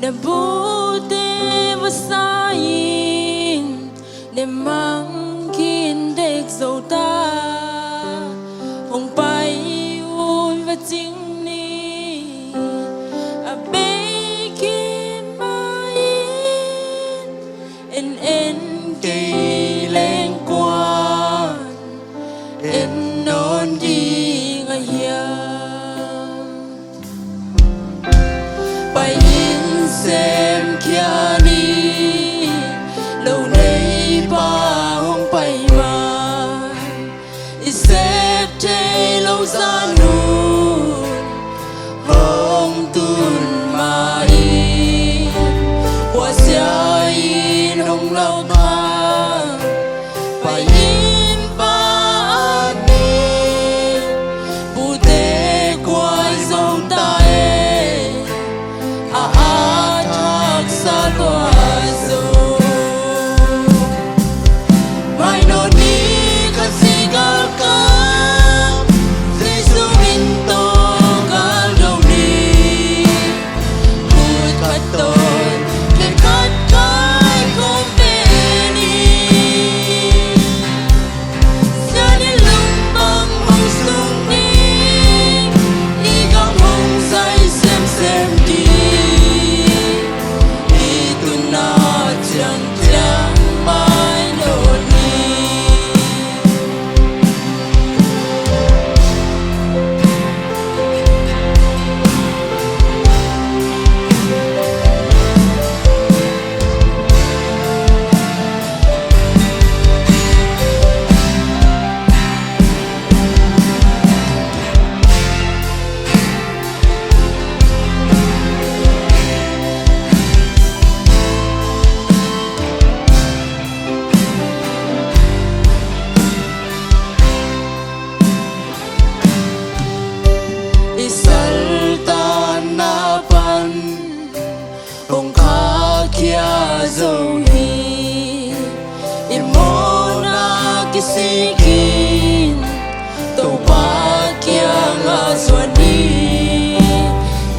Nabuti masayin để mang kín đếch dầu ta hồng bay ui và chính ni a bê kín mayin en kỳ lên quan en non đi ngay hiền xem kia ni lâu nay ba hong bay mà xếp chế lâu xa nụ hong tuôn mà đi qua xa in hong lâu thang bay in ba ni bu tê quay dòng ta dầu hi imona kisikin tàu ba kia ngã xuân đi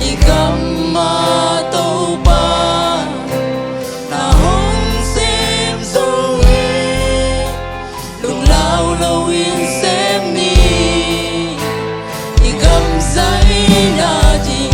igama tàu ba na hong xem dầu hi lung lao lâu in xem ni igam dây na đi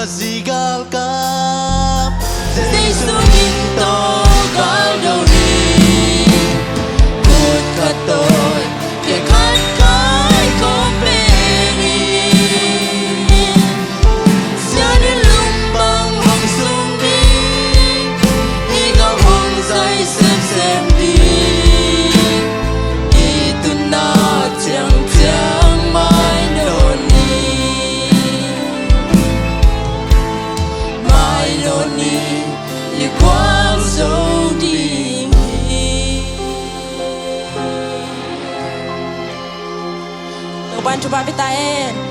Zigal kap Stay suminto gal dori Kut katoy Kaya kat kay kompeni Siya nilumbang hong sumbi Ikaw hong say sem di Ito na tiyang may noni Ye quang dấu đi Ban cho ba biết ta em